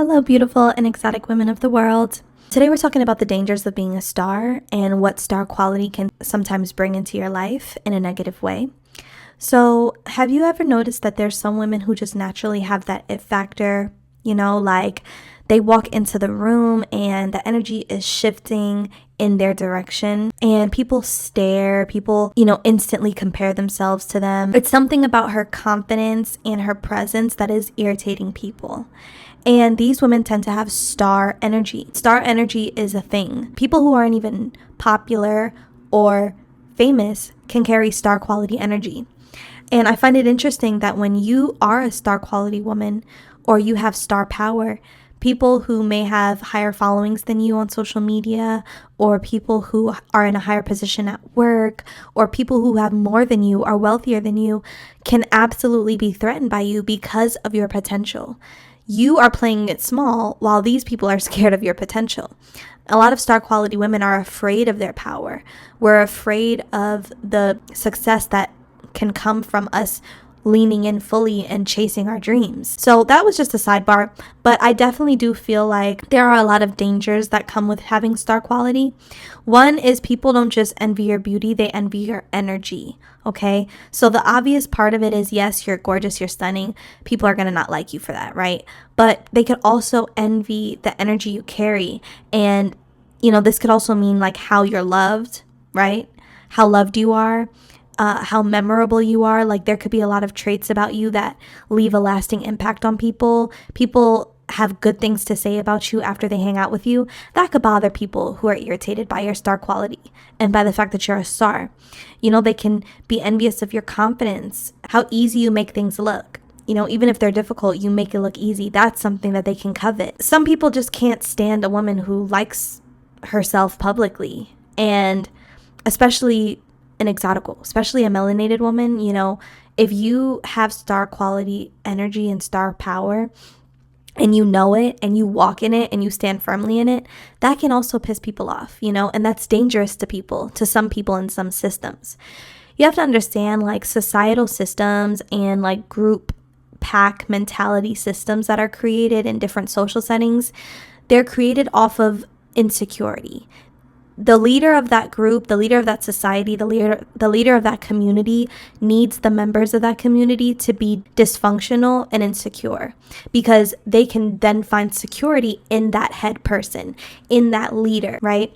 Hello, beautiful and exotic women of the world. Today, we're talking about the dangers of being a star and what star quality can sometimes bring into your life in a negative way. So, have you ever noticed that there's some women who just naturally have that it factor? Like they walk into the room and the energy is shifting in their direction and people stare, people, instantly compare themselves to them. It's something about her confidence and her presence that is irritating people. And these women tend to have star energy. Star energy is a thing. People who aren't even popular or famous can carry star quality energy. And I find it interesting that when you are a star quality woman or you have star power, people who may have higher followings than you on social media, or people who are in a higher position at work, or people who have more than you, are wealthier than you, can absolutely be threatened by you because of your potential. You are playing it small while these people are scared of your potential. A lot of star quality women are afraid of their power. We're afraid of the success that can come from us leaning in fully and chasing our dreams. So that was just a sidebar, but I definitely do feel like there are a lot of dangers that come with having star quality. One is people don't just envy your beauty, they envy your energy. Okay, so the obvious part of it is, yes, you're gorgeous, you're stunning. People are gonna not like you for that, right? But they could also envy the energy you carry. And, this could also mean like how you're loved, right? How loved you are. How memorable you are. Like there could be a lot of traits about you that leave a lasting impact on people. People have good things to say about you after they hang out with you. That could bother people who are irritated by your star quality and by the fact that you're a star. They can be envious of your confidence, how easy you make things look. Even if they're difficult, you make it look easy. That's something that they can covet. Some people just can't stand a woman who likes herself publicly, and especially an exotical, especially a melanated woman. If you have star quality energy and star power and you know it and you walk in it and you stand firmly in it, that can also piss people off, and that's dangerous to some people in some systems. You have to understand like societal systems and like group pack mentality systems that are created in different social settings. They're created off of insecurity. The leader of that group, the leader of that society, the leader of that community needs the members of that community to be dysfunctional and insecure, because they can then find security in that head person, in that leader, right?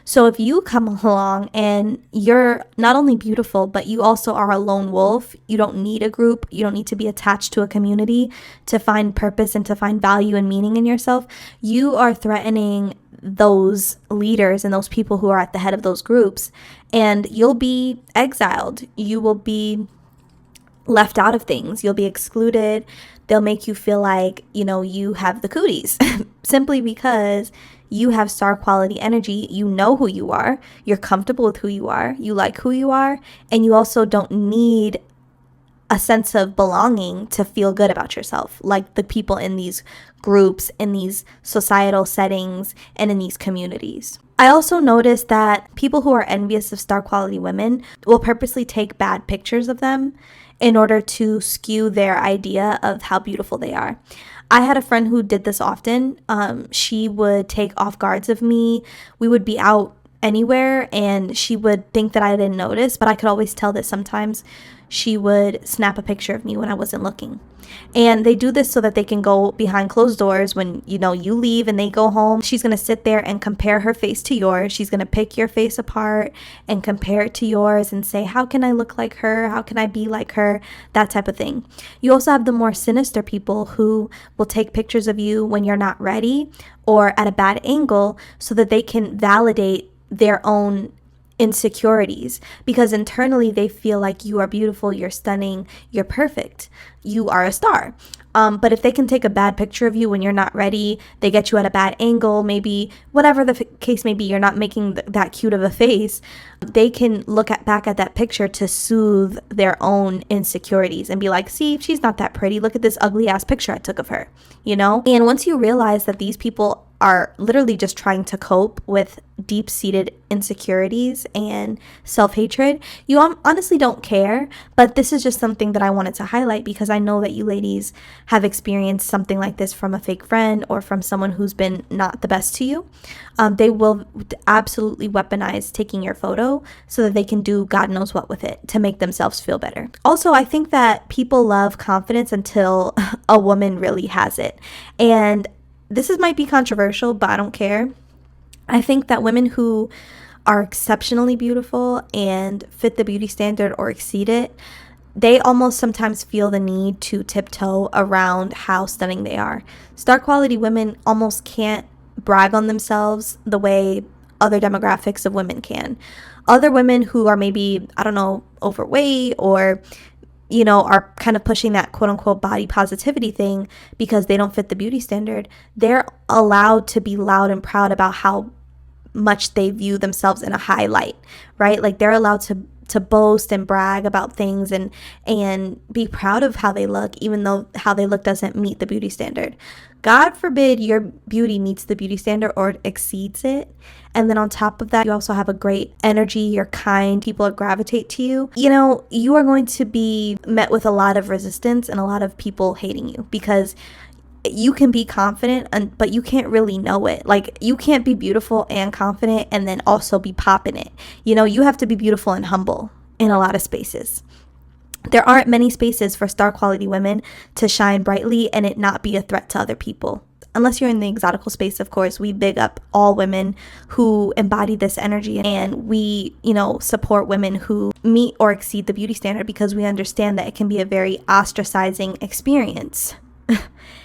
So if you come along and you're not only beautiful, but you also are a lone wolf, you don't need a group, you don't need to be attached to a community to find purpose and to find value and meaning in yourself, you are threatening those leaders and those people who are at the head of those groups, and you'll be exiled. You will be left out of things. You'll be excluded. They'll make you feel like, you have the cooties simply because you have star quality energy. You know who you are. You're comfortable with who you are. You like who you are. And you also don't need a sense of belonging to feel good about yourself, like the people in these groups, in these societal settings, and in these communities. I also noticed that people who are envious of star quality women will purposely take bad pictures of them in order to skew their idea of how beautiful they are. I had a friend who did this often. She would take off guards of me. We would be out anywhere and she would think that I didn't notice, but I could always tell that sometimes she would snap a picture of me when I wasn't looking. And they do this so that they can go behind closed doors when, you leave and they go home. She's going to sit there and compare her face to yours. She's going to pick your face apart and compare it to yours and say, how can I look like her? How can I be like her? That type of thing. You also have the more sinister people who will take pictures of you when you're not ready or at a bad angle so that they can validate their own insecurities, because internally they feel like you are beautiful, you're stunning, you're perfect, you are a star. But if they can take a bad picture of you when you're not ready, they get you at a bad angle, maybe whatever the case may be, you're not making that cute of a face, they can look back at that picture to soothe their own insecurities and be like, see, she's not that pretty, look at this ugly ass picture I took of her, And once you realize that these people are literally just trying to cope with deep-seated insecurities and self-hatred, you honestly don't care. But this is just something that I wanted to highlight because I know that you ladies have experienced something like this from a fake friend or from someone who's been not the best to you. They will absolutely weaponize taking your photo so that they can do God knows what with it to make themselves feel better. Also, I think that people love confidence until a woman really has it. And might be controversial, but I don't care. I think that women who are exceptionally beautiful and fit the beauty standard or exceed it, they almost sometimes feel the need to tiptoe around how stunning they are. Star quality women almost can't brag on themselves the way other demographics of women can. Other women who are maybe, I don't know, overweight or are kind of pushing that quote unquote body positivity thing because they don't fit the beauty standard, they're allowed to be loud and proud about how much they view themselves in a high light, right? Like they're allowed to boast and brag about things and be proud of how they look, even though how they look doesn't meet the beauty standard. God forbid your beauty meets the beauty standard or exceeds it. And then on top of that, you also have a great energy, you're kind, people gravitate to you. You are going to be met with a lot of resistance and a lot of people hating you because you can be confident, but you can't really know it. Like you can't be beautiful and confident and then also be popping it. You have to be beautiful and humble in a lot of spaces. There aren't many spaces for star quality women to shine brightly and it not be a threat to other people. Unless you're in the exotical space, of course, we big up all women who embody this energy, and we, support women who meet or exceed the beauty standard because we understand that it can be a very ostracizing experience.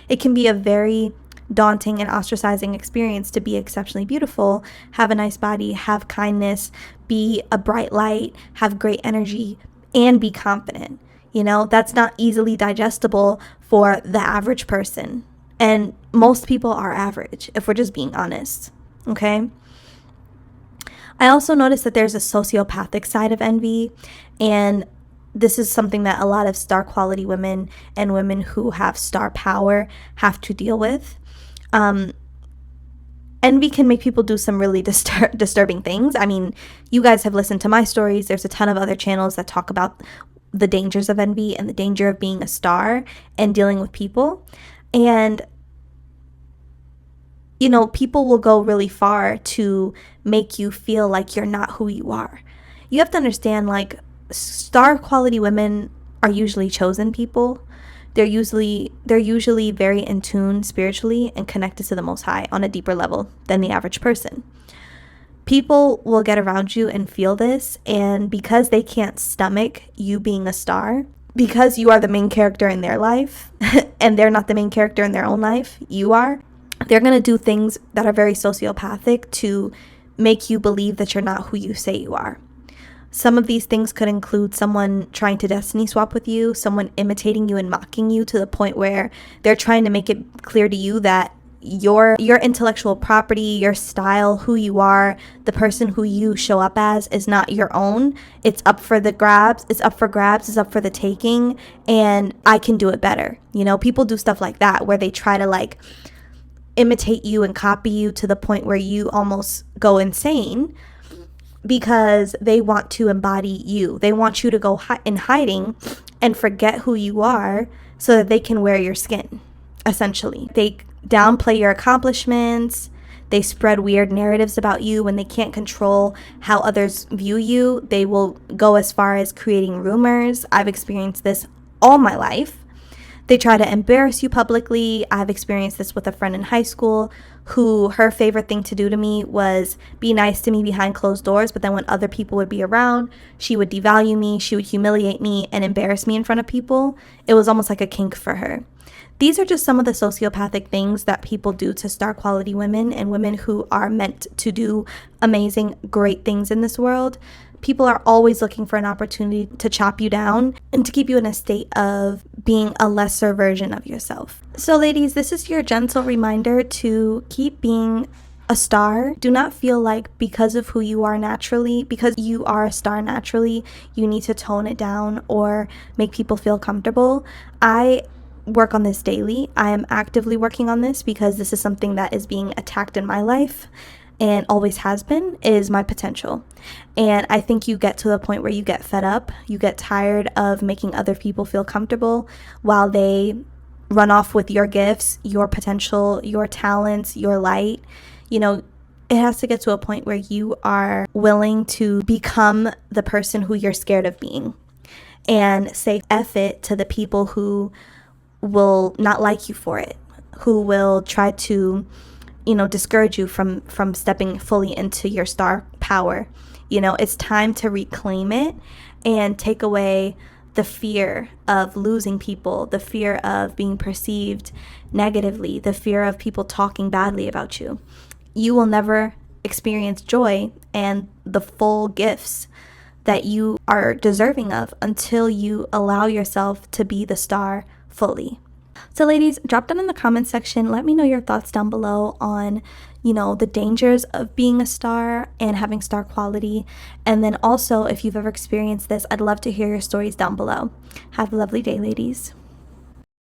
It can be a very daunting and ostracizing experience to be exceptionally beautiful, have a nice body, have kindness, be a bright light, have great energy, and be confident. That's not easily digestible for the average person. And most people are average, if we're just being honest. Okay? I also noticed that there's a sociopathic side of envy, and this is something that a lot of star quality women and women who have star power have to deal with. Envy can make people do some really disturbing things. I mean, you guys have listened to my stories. There's a ton of other channels that talk about the dangers of envy and the danger of being a star and dealing with people. And, people will go really far to make you feel like you're not who you are. You have to understand, like, star quality women are usually chosen people. They're usually very in tune spiritually and connected to the Most High on a deeper level than the average person. People will get around you and feel this, and because they can't stomach you being a star, because you are the main character in their life and they're not the main character in their own life, you are, they're going to do things that are very sociopathic to make you believe that you're not who you say you are. Some of these things could include someone trying to destiny swap with you, someone imitating you and mocking you to the point where they're trying to make it clear to you that your intellectual property, your style, who you are, the person who you show up as is not your own. It's up for the grabs. It's up for the taking, and I can do it better. People do stuff like that where they try to like imitate you and copy you to the point where you almost go insane because they want to embody you. They want you to go in hiding and forget who you are so that they can wear your skin, essentially. They downplay your accomplishments. They spread weird narratives about you when they can't control how others view you. They will go as far as creating rumors. I've experienced this all my life. They try to embarrass you publicly. I've experienced this with a friend in high school who her favorite thing to do to me was be nice to me behind closed doors, but then when other people would be around, she would devalue me, she would humiliate me and embarrass me in front of people. It was almost like a kink for her. These are just some of the sociopathic things that people do to star quality women and women who are meant to do amazing, great things in this world. People are always looking for an opportunity to chop you down and to keep you in a state of being a lesser version of yourself. So ladies, this is your gentle reminder to keep being a star. Do not feel like because of who you are naturally, because you are a star naturally, you need to tone it down or make people feel comfortable. I work on this daily. I am actively working on this because this is something that is being attacked in my life and always has been, is my potential. And I think you get to the point where you get fed up, you get tired of making other people feel comfortable while they run off with your gifts, your potential, your talents, your light. You know, it has to get to a point where you are willing to become the person who you're scared of being and say F it to the people who will not like you for it, who will try to, discourage you from stepping fully into your star power. It's time to reclaim it and take away the fear of losing people, the fear of being perceived negatively, the fear of people talking badly about you. You will never experience joy and the full gifts that you are deserving of until you allow yourself to be the star fully. So ladies, drop down in the comment section. Let me know your thoughts down below on, the dangers of being a star and having star quality. And then also, if you've ever experienced this, I'd love to hear your stories down below. Have a lovely day, ladies.